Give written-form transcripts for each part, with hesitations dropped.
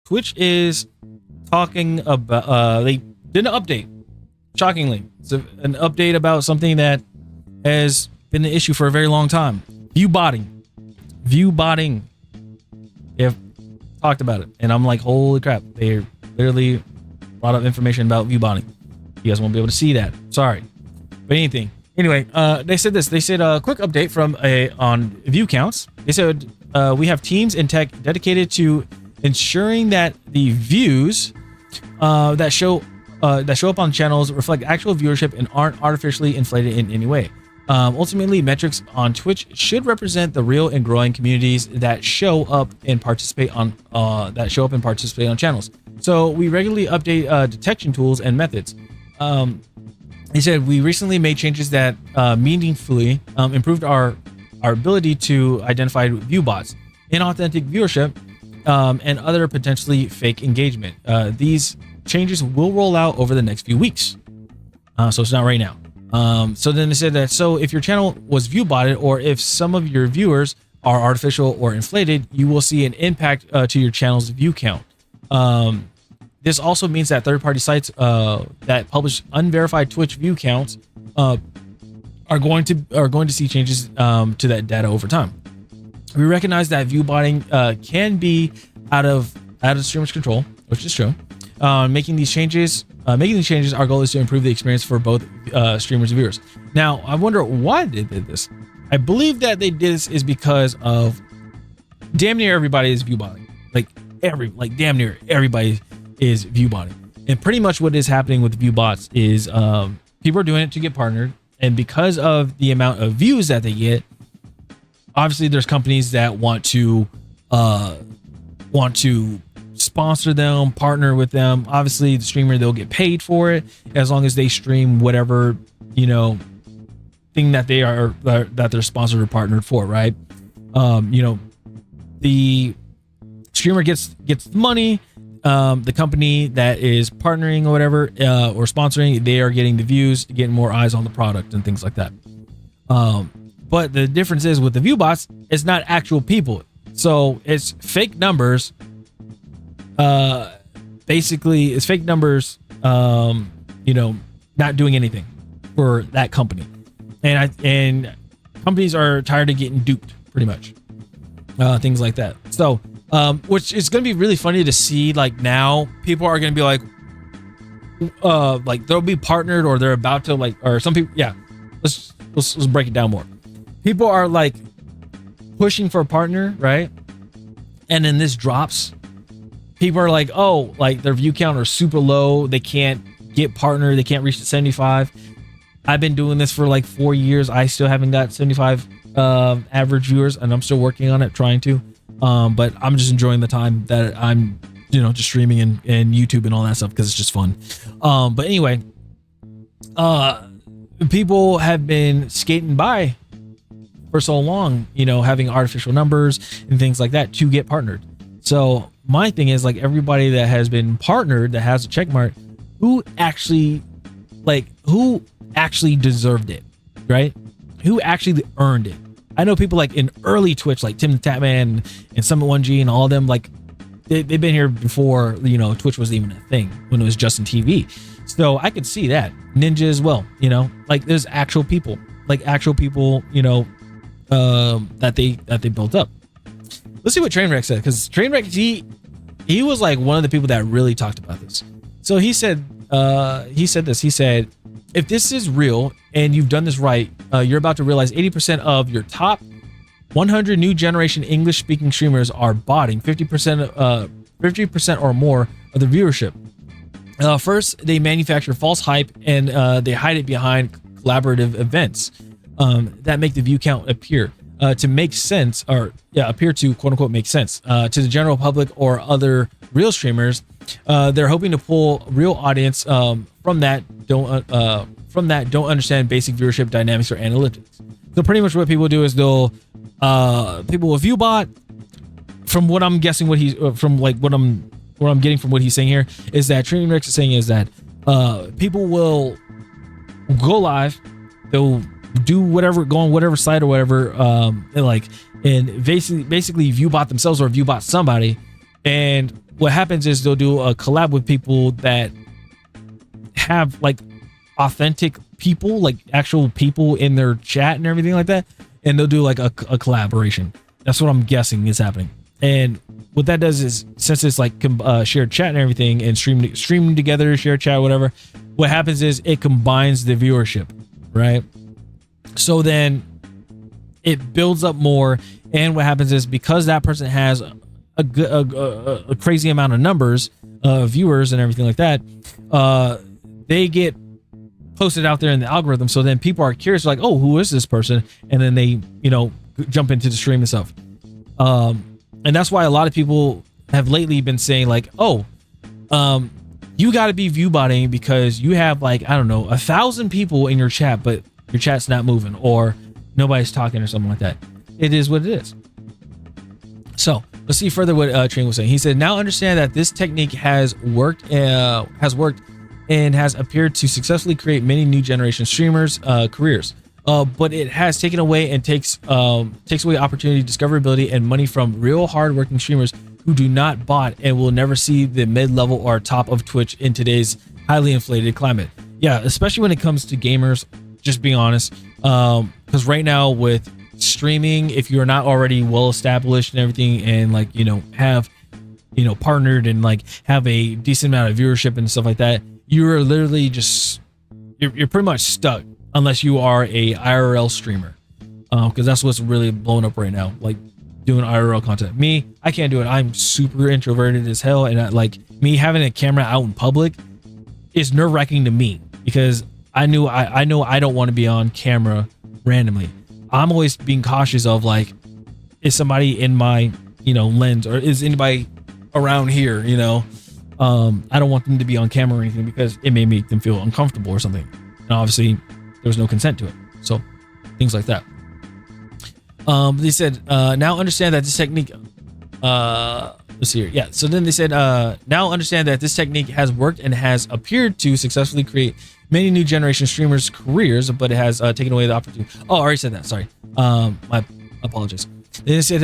Twitch is talking about they did an update. Shockingly, it's an update about something that has been an issue for a very long time. Viewbotting. They've talked about it, and I'm like, holy crap! They literally brought up information about viewbotting. You guys won't be able to see that. Sorry, but anyway, they said this. They said a quick update from on view counts. They said we have teams in tech dedicated to ensuring that the views that show up on channels reflect actual viewership and aren't artificially inflated in any way. Ultimately, metrics on Twitch should represent the real and growing communities that show up and participate on channels. So we regularly update detection tools and methods. He said we recently made changes that meaningfully improved our ability to identify view bots, inauthentic viewership, and other potentially fake engagement. These changes will roll out over the next few weeks. So it's not right now. So then they said that, so if your channel was view botted, or if some of your viewers are artificial or inflated, you will see an impact to your channel's view count. This also means that third-party sites that publish unverified Twitch view counts are going to see changes to that data over time. We recognize that view botting can be out of streamers' control, which is true. Making these changes, our goal is to improve the experience for both streamers and viewers. Now, I wonder why they did this. I believe that they did this is because of damn near everybody is view botting. Like damn near everybody is view botting. And pretty much what is happening with view bots is people are doing it to get partnered, and because of the amount of views that they get, obviously there's companies that want to sponsor them, partner with them. Obviously the streamer, they'll get paid for it as long as they stream whatever, thing that they're sponsored or partnered for, right? The streamer gets money. The company that is partnering or whatever, or sponsoring, they are getting the views, getting more eyes on the product and things like that. But the difference is with the view bots, it's not actual people. So it's fake numbers. Basically it's fake numbers, not doing anything for that company. And companies are tired of getting duped, pretty much. Things like that. So, which is going to be really funny to see. Like, now people are going to be like they'll be partnered, or they're about to, or some people. Yeah. Let's break it down more. People are like pushing for a partner, right? And then this drops. People are like, oh, like their view count are super low. They can't get partner. They can't reach the 75. I've been doing this for like 4 years. I still haven't got 75 average viewers, and I'm still working on it, trying to. But I'm just enjoying the time that I'm, just streaming and YouTube and all that stuff, because it's just fun. But anyway, people have been skating by for so long, having artificial numbers and things like that to get partnered. So my thing is, like, everybody that has been partnered, that has a check mark, who actually deserved it, right? Who actually earned it? I know people like in early Twitch, like Tim the Tatman and Summit 1G and all of them, like they've been here before, Twitch was even a thing, when it was Justin TV. So I could see that. Ninja as well, like there's actual people, that they built up. Let's see what Trainwreck said, because Trainwreck, he was like one of the people that really talked about this. So he said this. He said, if this is real and you've done this right, you're about to realize 80% of your top 100 new generation English speaking streamers are botting 50% or more of the viewership. First, they manufacture false hype, and they hide it behind collaborative events that make the view count appear to make sense, or appear to quote unquote make sense to the general public or other real streamers. They're hoping to pull real audience from that don't understand basic viewership dynamics or analytics. So pretty much what people do is people will view bot. From what I'm guessing, what I'm getting from what he's saying here is that Trainwreck is saying is that people will go live, they'll do whatever, go on whatever site or whatever, and basically view bot themselves or view bot somebody, and what happens is they'll do a collab with people that have like authentic people, like actual people in their chat and everything like that, and they'll do like a collaboration. That's what I'm guessing is happening. And what that does is, since it's like shared chat and everything, and streaming together, shared chat, whatever, what happens is it combines the viewership, right? So then it builds up more, and what happens is, because that person has a crazy amount of numbers of viewers and everything like that, they get posted out there in the algorithm. So then people are curious, like, oh, who is this person? And then they, you know, jump into the stream and stuff. And that's why a lot of people have lately been saying like, oh, you got to be viewbotting because you have like, I don't know, 1,000 people in your chat, but your chat's not moving or nobody's talking or something like that. It is what it is. So let's see further what Train was saying. He said, now understand that this technique has worked and has appeared to successfully create many new generation streamers careers. But it has taken away and takes away opportunity, discoverability, and money from real hardworking streamers who do not bot and will never see the mid-level or top of Twitch in today's highly inflated climate. Yeah, especially when it comes to gamers, just being honest. Because right now with streaming, if you're not already well established and everything, and like, you know, have, you know, partnered and like have a decent amount of viewership and stuff like that, you're literally just, you're pretty much stuck unless you are a IRL streamer, because that's what's really blowing up right now, like doing IRL content. Me, I can't do it. I'm super introverted as hell, and like me having a camera out in public is nerve-wracking to me, because I know I don't want to be on camera randomly. I'm always being cautious of like, is somebody in my, you know, lens, or is anybody around here, you know? I don't want them to be on camera or anything, because it may make them feel uncomfortable or something. And obviously there was no consent to it. So things like that. They said, now understand that this technique, let's see here. Yeah. So then they said, now understand that this technique has worked and has appeared to successfully create many new generation streamers careers, but it has taken away the opportunity. Oh, I already said that. Sorry. My apologies. They said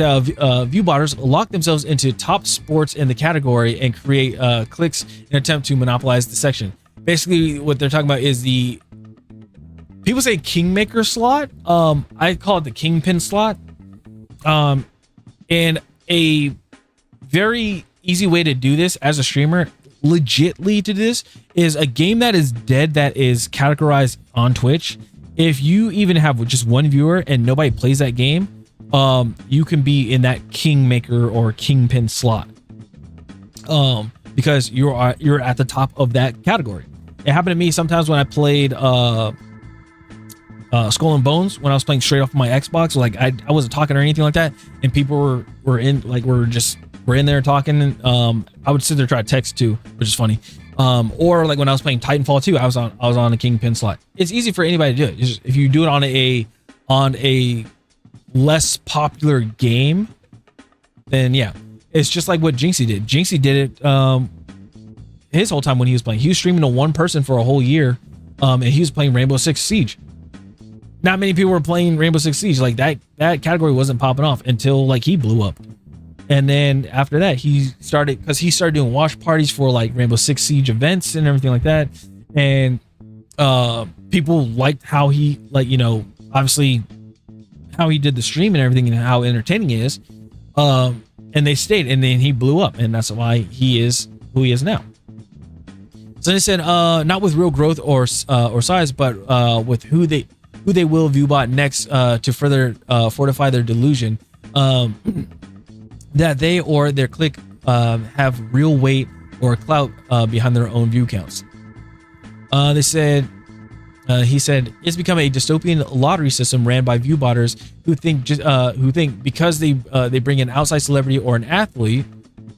viewbotters lock themselves into top sports in the category and create clicks in an attempt to monopolize the section. Basically, what they're talking about is the, people say kingmaker slot. I call it the kingpin slot. And a very easy way to do this as a streamer, legitly to do this, is a game that is dead that is categorized on Twitch. If you even have just one viewer and nobody plays that game, you can be in that kingmaker or kingpin slot, because you're at the top of that category. It happened to me sometimes when I played Skull and Bones, when I was playing straight off my Xbox. Like I wasn't talking or anything like that, and people were in, like, we're in there talking, and I would sit there try to text too, which is funny. Or like when I was playing Titanfall 2, I was on a kingpin slot. It's easy for anybody to do it. Just, if you do it on a less popular game, then yeah, it's just like what Jinxie did. Jinxie did it his whole time when he was playing. He was streaming to one person for a whole year, and he was playing Rainbow Six Siege. Not many people were playing Rainbow Six Siege. Like that category wasn't popping off until like he blew up. And then after that, he started doing watch parties for like Rainbow Six Siege events and everything like that. And people liked how he, like, you know, obviously how he did the stream and everything and how entertaining it is. And they stayed, and then he blew up, and that's why he is who he is now. So they said, not with real growth or size, but with who they will viewbot next, to further fortify their delusion that they or their clique have real weight or clout behind their own view counts. They said, he said, it's become a dystopian lottery system ran by viewbotters who think because they bring an outside celebrity or an athlete,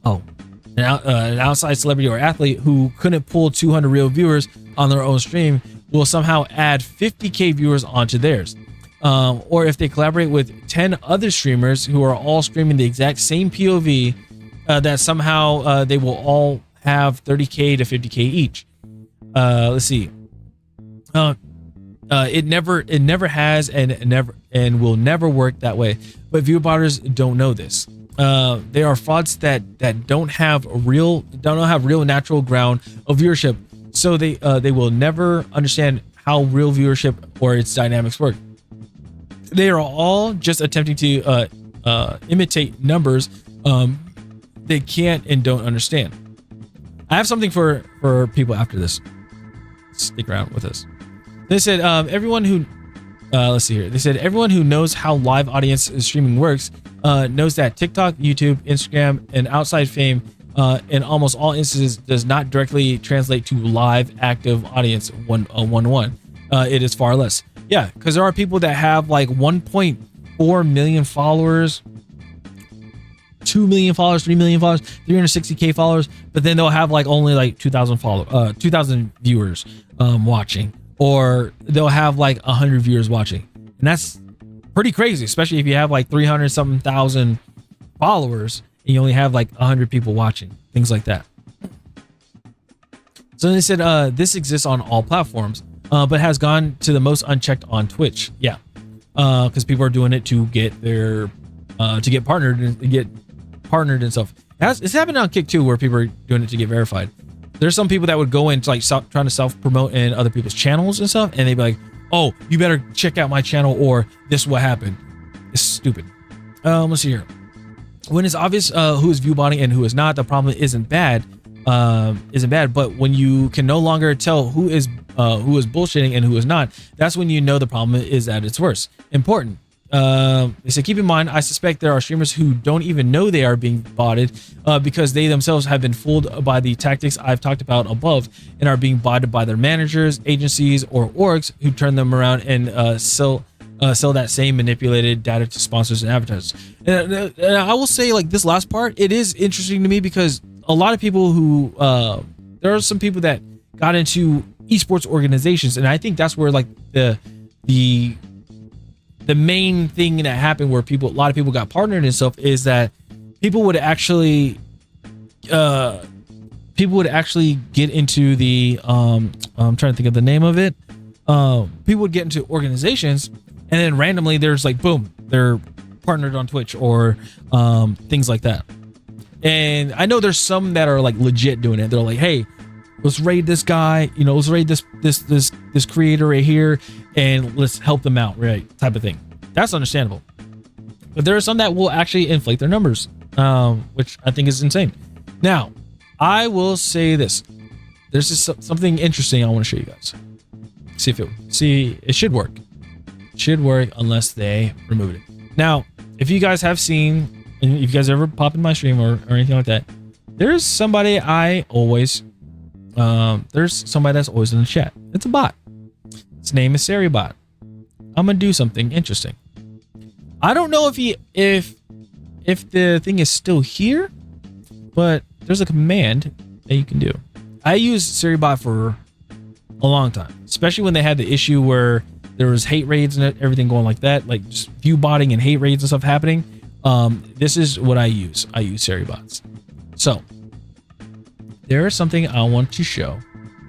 an outside celebrity or athlete who couldn't pull 200 real viewers on their own stream will somehow add 50K viewers onto theirs. Or if they collaborate with 10 other streamers who are all streaming the exact same POV, that somehow they will all have 30K to 50K each. Let's see. It never has and will never work that way. But viewbotters don't know this. They are frauds that don't have real natural ground of viewership, so they will never understand how real viewership or its dynamics work. They are all just attempting to imitate numbers they can't and don't understand. I have something for people after this. Stick around with us. They said everyone who let's see here. They said everyone who knows how live audience streaming works knows that TikTok, YouTube, Instagram, and outside fame in almost all instances does not directly translate to live active audience one-on-one. It is far less. Yeah, because there are people that have like 1.4 million followers, 2 million followers, 3 million followers, 360k followers, but then they'll have like only like 2,000 viewers watching, or they'll have like 100 viewers watching, and that's pretty crazy, especially if you have like 300 something thousand followers and you only have like 100 people watching, things like that. So they said this exists on all platforms, but has gone to the most unchecked on Twitch. Yeah, because people are doing it to get their to get partnered and stuff. It's happened on Kick too, where people are doing it to get verified. There's some people that would go into like trying to self-promote in other people's channels and stuff, and they'd be like, "Oh, you better check out my channel, or this is what happened." It's stupid. Let's see here. When it's obvious who is viewbotting and who is not, the problem isn't bad. But when you can no longer tell who is bullshitting and who is not, that's when you know the problem is at its worst. Important. They said, keep in mind, I suspect there are streamers who don't even know they are being botted because they themselves have been fooled by the tactics I've talked about above and are being botted by their managers, agencies, or orgs who turn them around and sell that same manipulated data to sponsors and advertisers. And I will say, like, this last part, it is interesting to me because a lot of people who there are some people that got into esports organizations, and I think that's where like the main thing that happened where a lot of people got partnered and stuff is that people would actually get into the I'm trying to think of the name of it. People would get into organizations, and then randomly there's like, boom, they're partnered on Twitch or things like that. And I know there's some that are like legit doing it. They're like, hey, let's raid this guy, let's raid this creator right here, and let's help them out, right? Type of thing. That's understandable. But there are some that will actually inflate their numbers, which I think is insane. Now, I will say this. There's just something interesting I want to show you guys. It should work. It should work unless they remove it. Now, if you guys have seen, and if you guys ever pop in my stream or anything like that, there's somebody that's always in the chat. It's a bot. His name is Viewbot. I'm gonna do something interesting. I don't know if the thing is still here, but there's a command that you can do. I used Viewbot for a long time, especially when they had the issue where there was hate raids and everything going like that, like just viewbotting and hate raids and stuff happening. This is what I use. I use Viewbots. So there is something I want to show,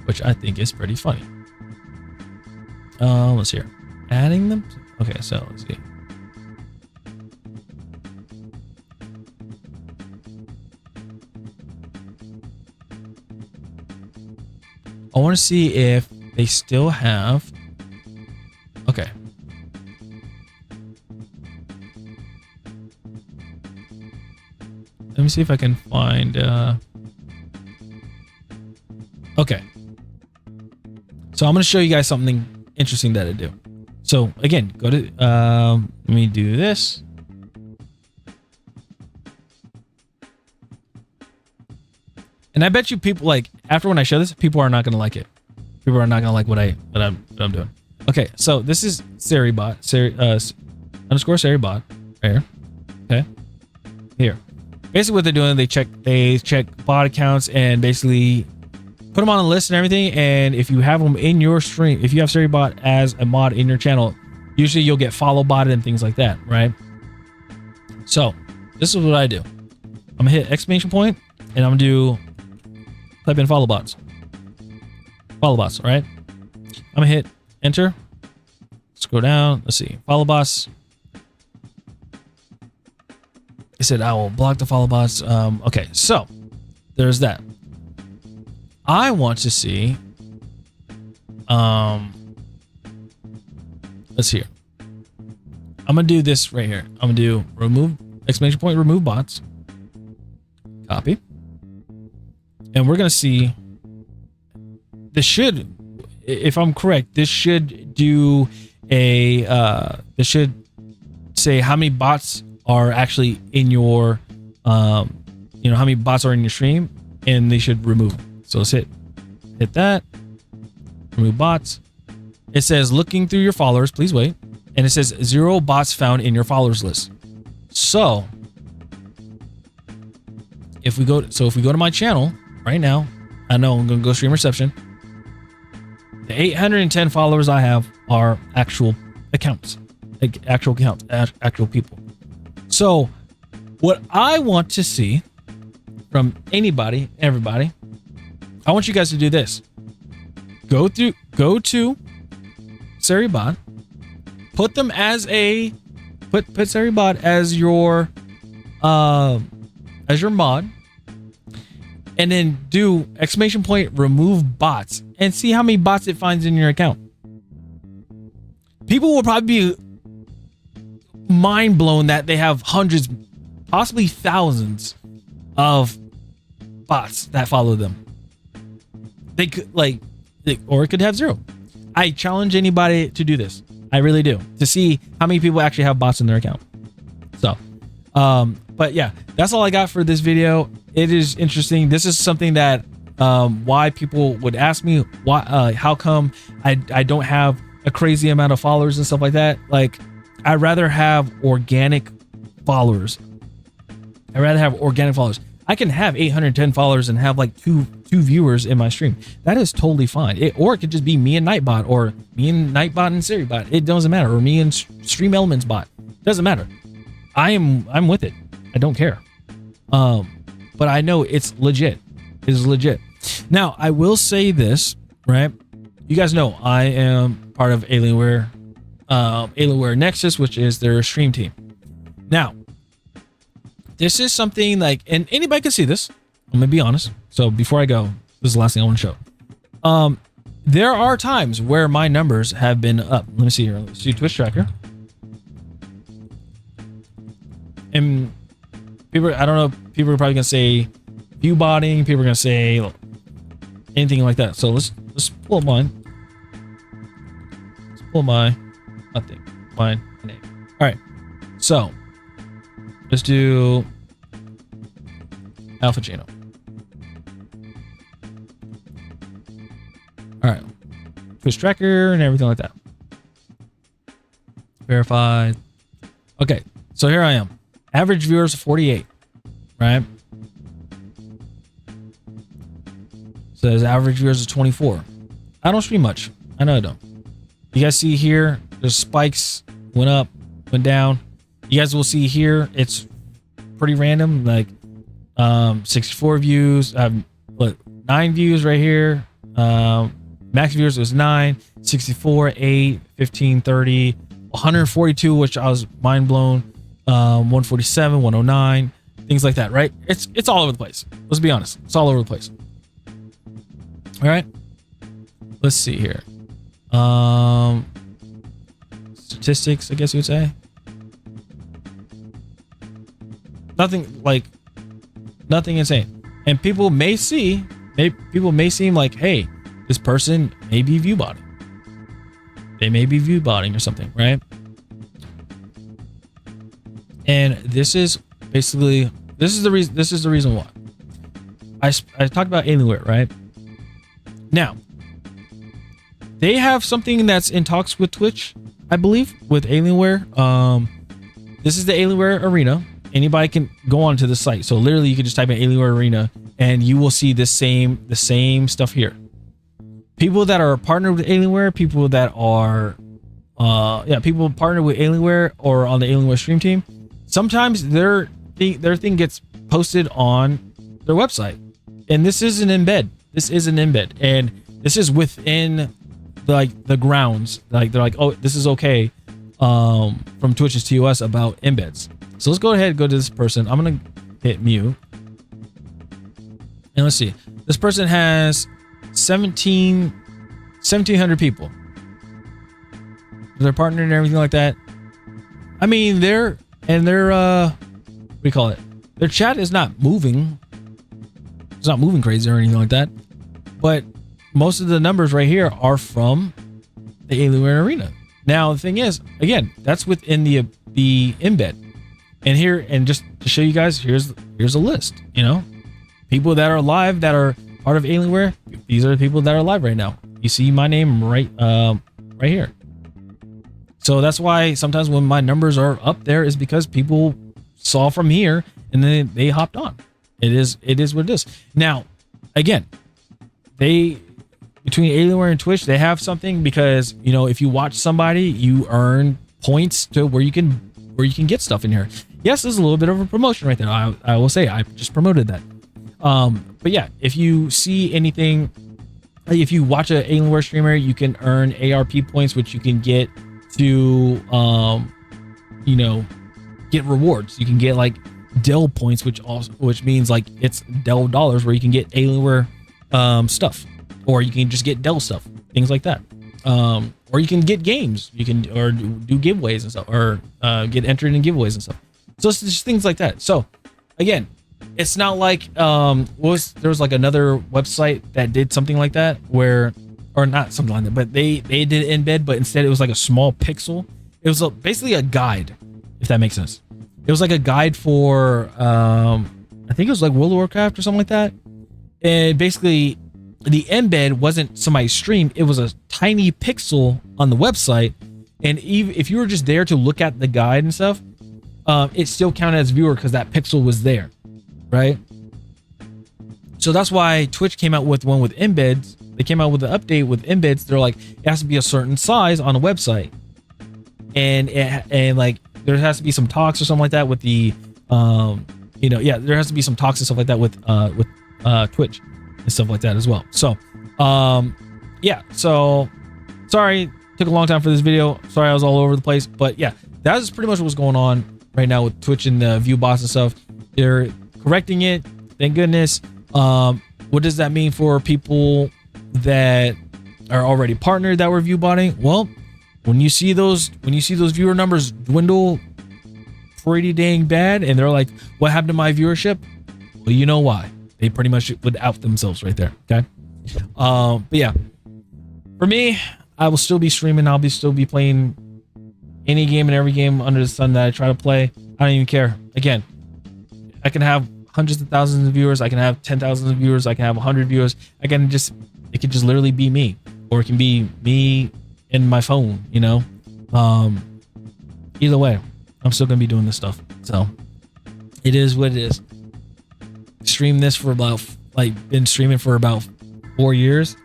which I think is pretty funny. Let's see here. Adding them. Okay, so let's see. I want to see if they still have. Okay. Let me see if I can find. Okay. So I'm going to show you guys something interesting that I do. So again, go to. Let me do this. And I bet you people, like, after when I show this, people are not going to like it. People are not going to like what I'm doing. Okay, so this is Viewbot, underscore Viewbot, right here. Okay, here. Basically, what they're doing, they check bot accounts and basically put them on a list and everything. And if you have them in your stream, if you have Viewbot as a mod in your channel, usually you'll get follow botted and things like that, right? So this is what I do. I'm gonna hit exclamation point and I'm gonna do. Type in follow bots. Follow bots, right? I'm gonna hit enter. Scroll down. Let's see. Follow bots. It said I will block the follow bots. Okay, so there's that. I want to see. Let's see here. I'm gonna do this right here. I'm gonna do remove exclamation point remove bots. Copy. And we're gonna see. This should, if I'm correct, this should do a. This should say how many bots are actually in your, how many bots are in your stream, and they should remove them. So let's hit that. Remove bots. It says looking through your followers, please wait. And it says 0 bots found in your followers list. So if we go to my channel right now, I know I'm gonna go stream reception. The 810 followers I have are actual accounts, like actual people. So what I want to see from everybody, I want you guys to do this. Go to Seribot, put them as put Seribot as your mod, and then do exclamation point remove bots and see how many bots it finds in your account. People will probably be mind blown that they have hundreds, possibly thousands of bots that follow them. They could or it could have 0. I challenge anybody to do this. I really do, to see how many people actually have bots in their account. So, but yeah, that's all I got for this video. It is interesting. This is something that why people would ask me why, how come I don't have a crazy amount of followers and stuff like that. Like, I'd rather have organic followers. I can have 810 followers and have like two viewers in my stream. That is totally fine. Or it could just be me and Nightbot, or me and Nightbot and Seribot. It doesn't matter. Or me and Stream Elements bot. Doesn't matter. I'm with it. I don't care. But I know it's legit. It is legit. Now, I will say this, right? You guys know I am part of Alienware Nexus, which is their stream team. Now, this is something like, and anybody can see this. I'm gonna be honest. So before I go, this is the last thing I want to show. There are times where my numbers have been up. Let me see here. Let's see Twitch tracker. And people, I don't know, people are probably gonna say viewbotting. People are gonna say anything like that. So let's pull up mine. Let's pull my name. All right. So let's do Alpha Geno. All right. Twitch tracker and everything like that. Verified. Okay. So here I am. Average viewers 48. Right? Says average viewers is 24. I don't stream much. I know I don't. You guys see here, there's spikes, went up, went down. You guys will see here, it's pretty random, like 64 views. I have 9 views right here. Max viewers was 9, 64, 8, 15, 30, 142, which I was mind blown. 147, 109, things like that, right? It's all over the place. Let's be honest. It's all over the place. All right. Let's see here. Statistics, I guess you would say. Nothing insane. And people may seem like, hey, this person may be viewbotting. They may be viewbotting or something, right? And this is basically, this is the reason why. I talked about Alienware, right? Now, they have something that's in talks with Twitch, I believe, with Alienware. This is the Alienware Arena. Anybody can go onto the site. So literally, you can just type in Alienware Arena, and you will see the same stuff here. People that are partnered with Alienware, people that are, people partnered with Alienware or on the Alienware stream team. Sometimes their thing gets posted on their website, and this is an embed. This is an embed, and this is within the grounds. Like, they're like, oh, this is okay, from Twitch's TOS about embeds. So let's go ahead and go to this person. I'm gonna hit mute, and let's see. This person has 1,700 people. They're partnered and everything like that. I mean, their what do you call it? Their chat is not moving. It's not moving crazy or anything like that. But most of the numbers right here are from the Alienware Arena. Now the thing is, again, that's within the embed. And here, and just to show you guys, here's a list. You know, people that are live that are part of Alienware. These are the people that are live right now. You see my name right here. So that's why sometimes when my numbers are up there is because people saw from here and then they hopped on. It is what it is. Now, again, between Alienware and Twitch, they have something because, you know, if you watch somebody, you earn points to where you can get stuff in here. Yes, there's a little bit of a promotion right there. I will say I just promoted that. But yeah, if you see anything, if you watch an Alienware streamer, you can earn ARP points, which you can get to you know, get rewards. You can get like Dell points, which means like it's Dell dollars, where you can get Alienware stuff, or you can just get Dell stuff, things like that. Or you can get games, you can or do giveaways and stuff, or get entered in giveaways and stuff. So it's just things like that. So again, it's not like there was like another website that did something like that, where, or not something like that, but they did embed, but instead it was like a small pixel. It was basically a guide, if that makes sense. It was like a guide for I think it was like World of Warcraft or something like that. And basically the embed wasn't somebody's stream, it was a tiny pixel on the website. And even if you were just there to look at the guide and stuff, it still counted as viewer because that pixel was there, right? So that's why Twitch came out with one with embeds. They came out with an update with embeds. They're like, it has to be a certain size on a website, and like there has to be some talks or something like that with the you know, yeah, there has to be some talks and stuff like that with Twitch and stuff like that as well. So yeah, so sorry, took a long time for this video. Sorry I was all over the place, but yeah, that is pretty much what's going on right now with Twitch and the Viewbots and stuff. They're correcting it, thank goodness. What does that mean for people that are already partnered that were viewbotting? Well, when you see those viewer numbers dwindle pretty dang bad, and they're like, what happened to my viewership? Well, you know why. They pretty much would out themselves right there. Okay. But yeah, for me, I will still be streaming. I'll still be playing any game and every game under the sun that I try to play. I don't even care. Again, I can have hundreds of thousands of viewers. I can have 10,000 of viewers. I can have 100 viewers. It could just literally be me, or it can be me and my phone, you know. Either way, I'm still gonna be doing this stuff. So it is what it is. Stream this for about, like, been streaming for about 4 years.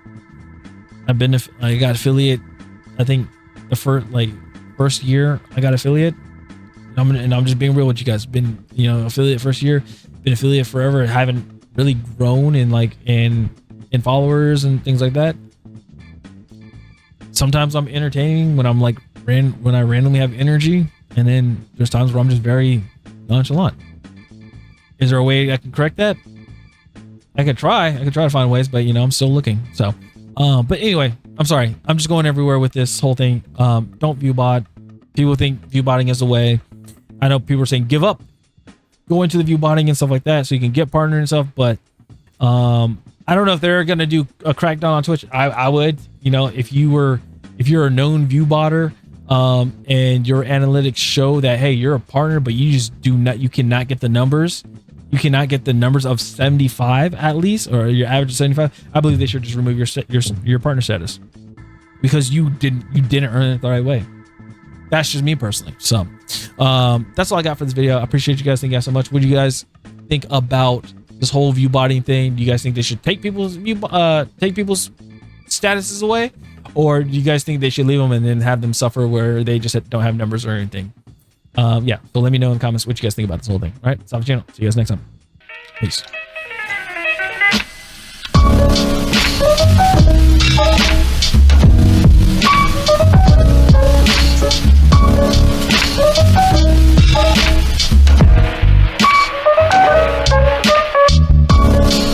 I got affiliate. I think the first year I got affiliate. And I'm just being real with you guys. Been, you know, affiliate first year, been affiliate forever. Haven't really grown in followers and things like that. Sometimes I'm entertaining when I randomly have energy, and then there's times where I'm just very nonchalant. Is there a way I can correct that? I could try to find ways, but you know, I'm still looking. So, but anyway, I'm sorry. I'm just going everywhere with this whole thing. Don't viewbot. People think viewbotting is the way. I know people are saying give up, go into the viewbotting and stuff like that, so you can get partner and stuff. But I don't know if they're gonna do a crackdown on Twitch. I would, you know, if you're a known viewbotter, and your analytics show that, hey, you're a partner, but you cannot get the numbers. You cannot get the numbers of 75 at least, or your average of 75. I believe they should just remove your partner status, because you didn't earn it the right way. That's just me personally. So that's all I got for this video. I appreciate you guys. Thank you guys so much. What do you guys think about this whole viewbotting thing? Do you guys think they should take people's statuses away, or do you guys think they should leave them and then have them suffer where they just don't have numbers or anything? Yeah, so let me know in the comments what you guys think about this whole thing. All right, stop the channel. See you guys next time. Peace.